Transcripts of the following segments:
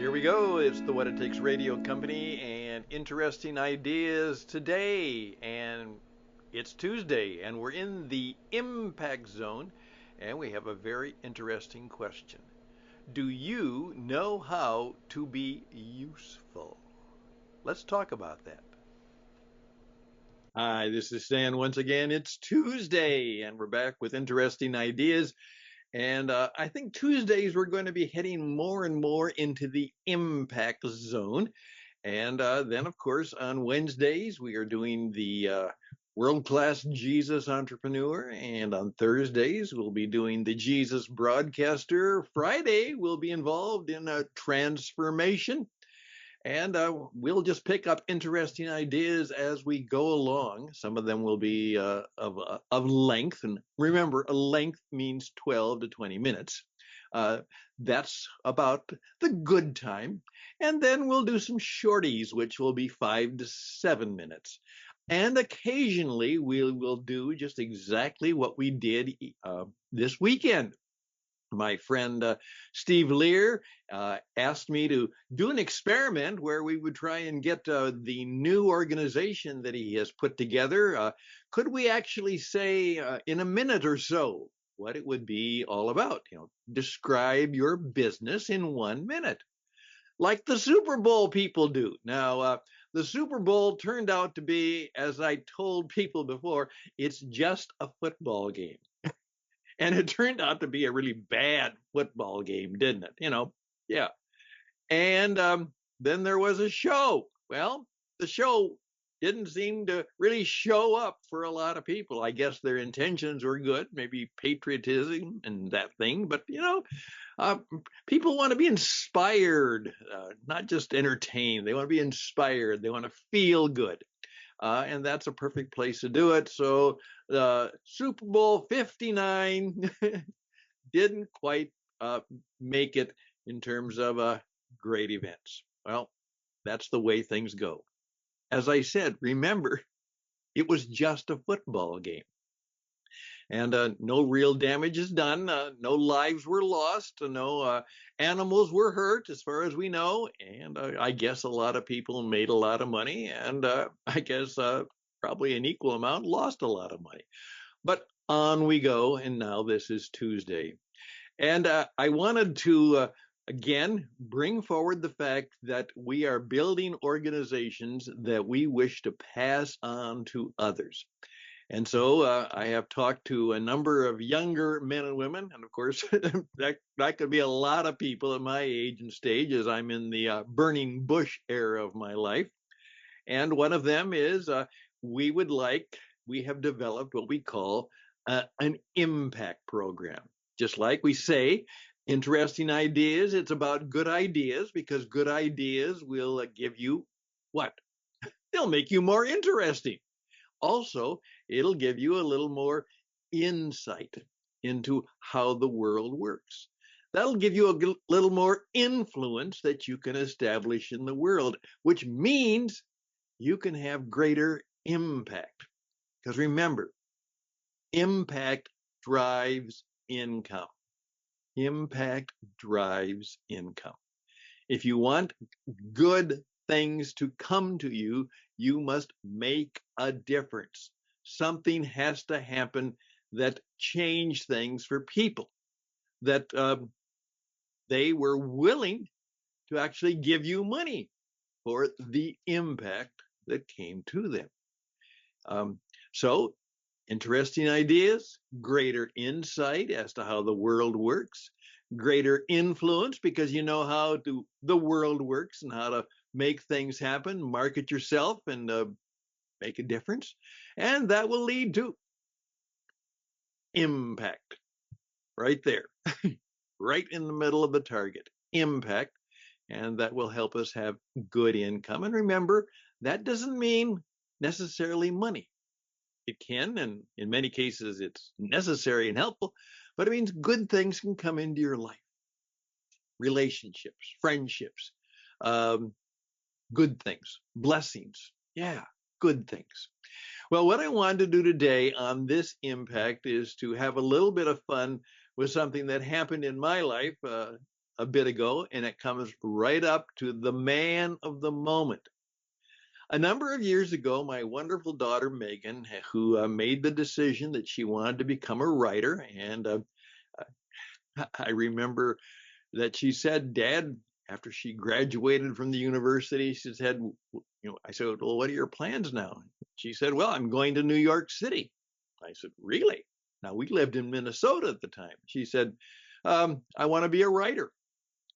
Here we go. It's the What It Takes Radio Company and interesting ideas today. And it's Tuesday, and we're in the impact zone, and we have a very interesting question. Do you know how to be useful? Let's talk about that. Hi, this is Stan once again. It's Tuesday, and we're back with interesting ideas. And I think Tuesdays we're going to be heading more and more into the impact zone. And then, of course, on Wednesdays we are doing the World Class Jesus Entrepreneur. And on Thursdays we'll be doing the Jesus Broadcaster. Friday we'll be involved in a transformation. And we'll just pick up interesting ideas as we go along. Some of them will be of length. And remember, a length means 12 to 20 minutes. That's about the good time. And then we'll do some shorties, which will be 5 to 7 minutes. And occasionally we will do just exactly what we did this weekend. My friend Steve Lear asked me to do an experiment where we would try and get the new organization that he has put together. Could we actually say in a minute or so what it would be all about? Describe your business in 1 minute, like the Super Bowl people do. Now, the Super Bowl turned out to be, as I told people before, it's just a football game. And it turned out to be a really bad football game, didn't it? Yeah. And then there was a show. Well, the show didn't seem to really show up for a lot of people. I guess their intentions were good, maybe patriotism and that thing. But, people want to be inspired, not just entertained. They want to be inspired. They want to feel good. And that's a perfect place to do it. So Super Bowl 59 didn't quite make it in terms of great events. Well, that's the way things go. As I said, remember, it was just a football game. And no real damage is done. No lives were lost. No animals were hurt, as far as we know. And I guess a lot of people made a lot of money. And I guess probably an equal amount lost a lot of money. But on we go. And now this is Tuesday. And I wanted to, again, bring forward the fact that we are building organizations that we wish to pass on to others. And so I have talked to a number of younger men and women, and of course, that could be a lot of people at my age and stage, as I'm in the burning bush era of my life. And one of them is we have developed what we call an impact program. Just like we say, interesting ideas, it's about good ideas, because good ideas will give you what? They'll make you more interesting. Also, it'll give you a little more insight into how the world works. That'll give you a little more influence that you can establish in the world, which means you can have greater impact. Because remember, impact drives income. Impact drives income. If you want good things to come to you, you must make a difference. Something has to happen that changed things for people, that they were willing to actually give you money for the impact that came to them. So interesting ideas, greater insight as to how the world works, greater influence because you know how the world works and how to make things happen, market yourself, and make a difference. And that will lead to impact right there, right in the middle of the target, impact. And that will help us have good income. And remember, that doesn't mean necessarily money. It can, and in many cases, it's necessary and helpful, but it means good things can come into your life. Relationships, friendships, good things, blessings. Yeah, good things. Well, what I wanted to do today on this impact is to have a little bit of fun with something that happened in my life a bit ago, and it comes right up to the man of the moment. A number of years ago, my wonderful daughter Megan, who made the decision that she wanted to become a writer, and I remember that she said, "Dad," after she graduated from the university, she said, I said, "Well, what are your plans now?" She said, "Well, I'm going to New York City." I said, "Really?" Now, we lived in Minnesota at the time. She said, "I want to be a writer.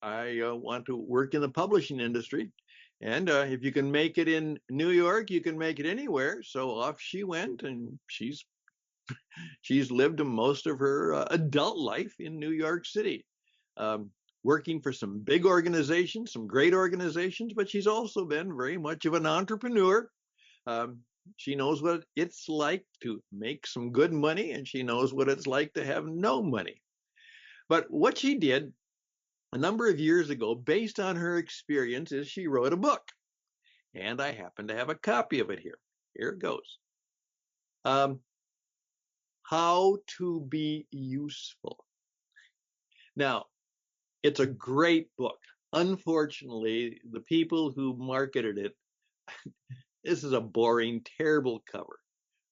I want to work in the publishing industry. And if you can make it in New York, you can make it anywhere." So off she went, and she's lived most of her adult life in New York City, um, working for some big organizations, some great organizations, but she's also been very much of an entrepreneur. Um, she knows what it's like to make some good money, and she knows what it's like to have no money. But what she did a number of years ago, based on her experience, is she wrote a book. And I happen to have a copy of it here. Here it goes. Um, How to be useful. Now, it's a great book. Unfortunately, the people who marketed it, this is a boring, terrible cover.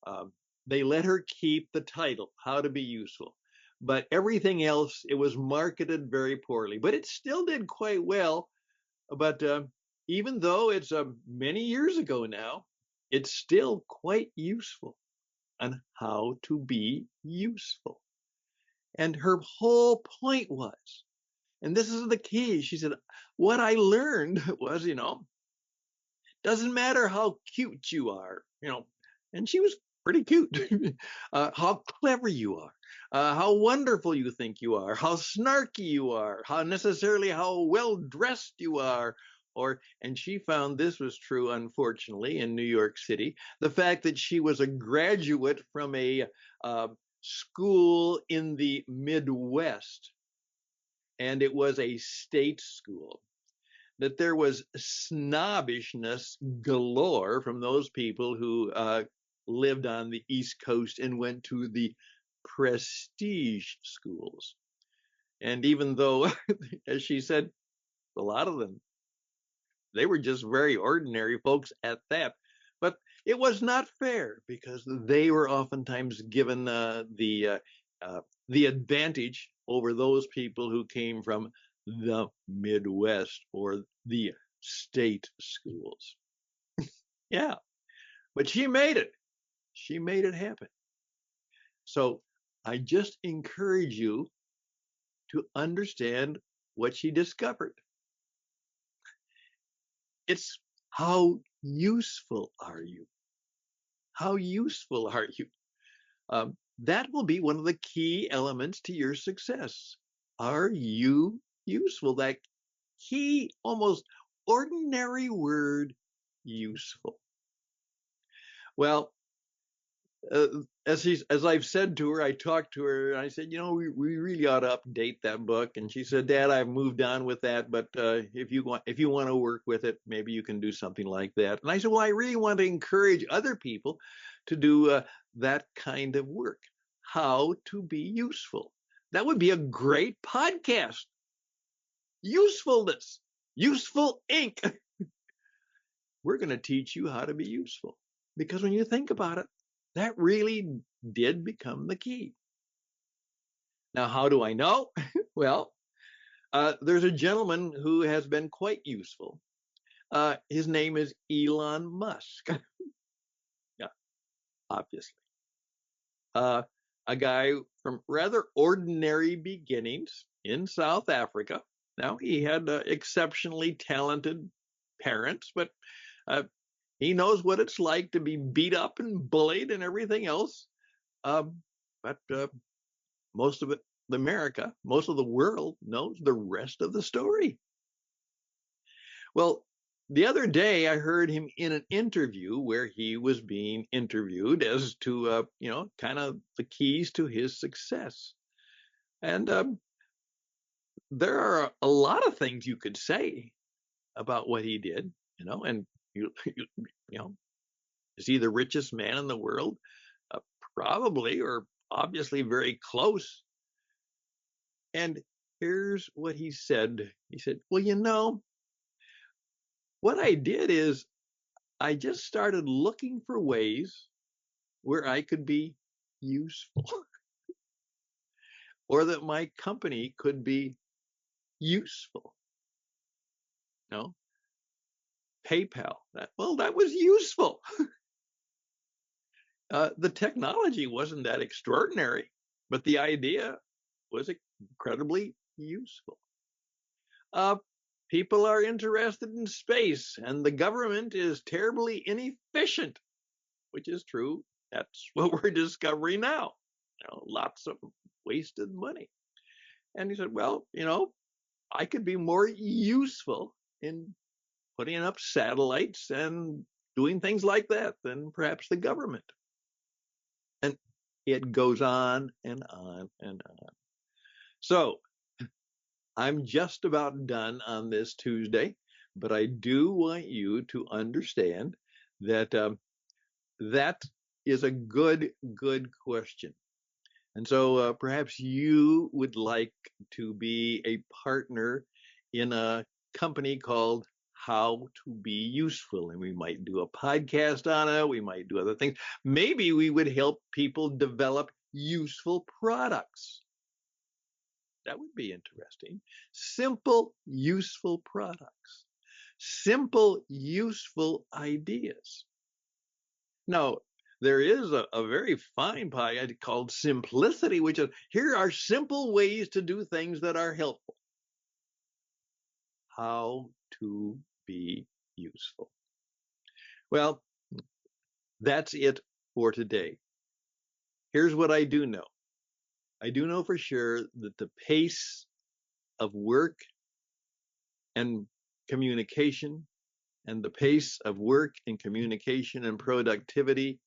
Um, they let her keep the title, How to Be Useful. But everything else, it was marketed very poorly. But it still did quite well. But even though it's many years ago now, it's still quite useful on how to be useful. And her whole point was, and this is the key, she said, what I learned was, doesn't matter how cute you are, and she was pretty cute, how clever you are, how wonderful you think you are, how snarky you are, how well dressed you are, and she found this was true, unfortunately, in New York City, the fact that she was a graduate from a school in the Midwest, and it was a state school, that there was snobbishness galore from those people who lived on the East Coast and went to the prestige schools. And even though, as she said, a lot of them, they were just very ordinary folks at that. But it was not fair because they were oftentimes given the advantage over those people who came from the Midwest or the state schools. Yeah, but she made it. She made it happen. So I just encourage you to understand what she discovered. It's how useful are you? How useful are you? That will be one of the key elements to your success. Are you useful? That key, almost ordinary word, useful. Well, as I've said to her, I talked to her and I said, we really ought to update that book. And she said, "Dad, I've moved on with that, but if you want to work with it, maybe you can do something like that." And I said, "Well, I really want to encourage other people to do that kind of work. How to be useful. That would be a great podcast. Usefulness, Useful Inc. We're going to teach you how to be useful, because when you think about it, that really did become the key. Now, how do I know? Well, there's a gentleman who has been quite useful. His name is Elon Musk. Yeah, obviously. Uh, a guy from rather ordinary beginnings in South Africa. Now, he had exceptionally talented parents, but uh, he knows what it's like to be beat up and bullied and everything else. But most of it, most of the world knows the rest of the story. Well, the other day I heard him in an interview where he was being interviewed as to, kind of the keys to his success. And there are a lot of things you could say about what he did, and you know, is he the richest man in the world? Uh, Probably, or obviously very close. And Here's what he said. He said, well, what I did is I just started looking for ways where I could be useful or that my company could be useful. No, PayPal. That was useful. The technology wasn't that extraordinary, but the idea was incredibly useful. Uh, People are interested in space, and the government is terribly inefficient, which is true. That's what we're discovering now. Lots of wasted money. And he said, well, I could be more useful in putting up satellites and doing things like that than perhaps the government. And it goes on and on and on. So I'm just about done on this Tuesday, but I do want you to understand that that is a good question. And so perhaps you would like to be a partner in a company called How to Be Useful. And we might do a podcast on it. We might do other things. Maybe we would help people develop useful products. That would be interesting. Simple, useful products. Simple, useful ideas. Now, there is a very fine pie called simplicity, which is here are simple ways to do things that are helpful. How to be useful. Well, that's it for today. Here's what I do know. I do know for sure that the pace of work and communication and the pace of work and communication and productivity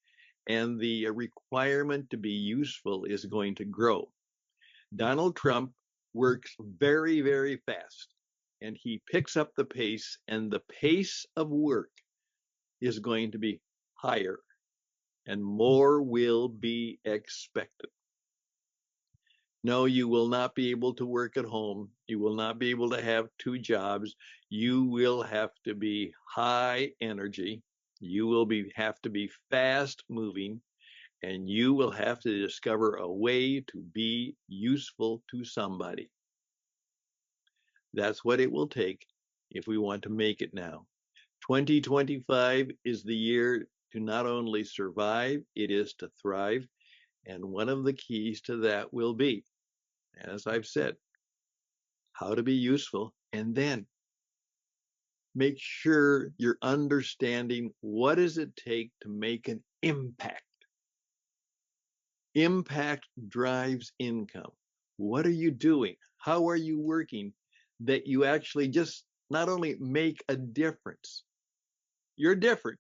and the requirement to be useful is going to grow. Donald Trump works very, very fast and he picks up the pace, and the pace of work is going to be higher and more will be expected. No, you will not be able to work at home. You will not be able to have two jobs. You will have to be high energy. You will have to be fast moving, and you will have to discover a way to be useful to somebody. That's what it will take if we want to make it now. 2025 is the year to not only survive, it is to thrive. And one of the keys to that will be, as I've said, how to be useful, and then make sure you're understanding what does it take to make an impact. Impact drives income. What are you doing? How are you working that you actually just not only make a difference, you're different,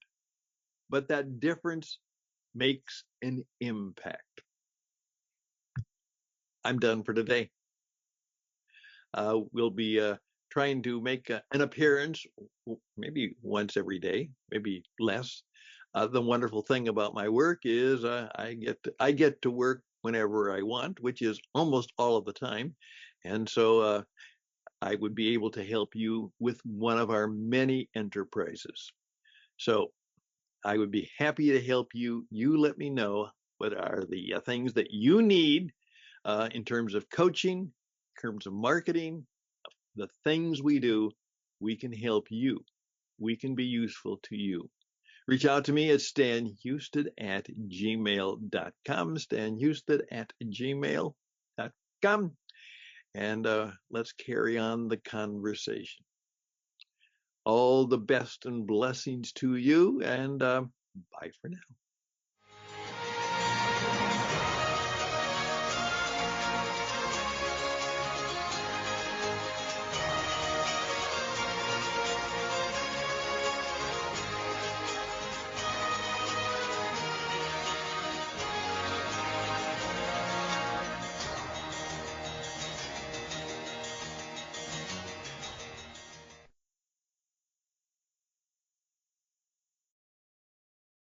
but that difference makes an impact. I'm done for today. We'll be trying to make an appearance maybe once every day, maybe less. The wonderful thing about my work is I get to work whenever I want, which is almost all of the time, and so I would be able to help you with one of our many enterprises. So I would be happy to help you. You let me know what are the things that you need in terms of coaching, in terms of marketing, the things we do. We can help you. We can be useful to you. Reach out to me at stanhustad@gmail.com, stanhustad@gmail.com, and let's carry on the conversation. All the best and blessings to you, and bye for now.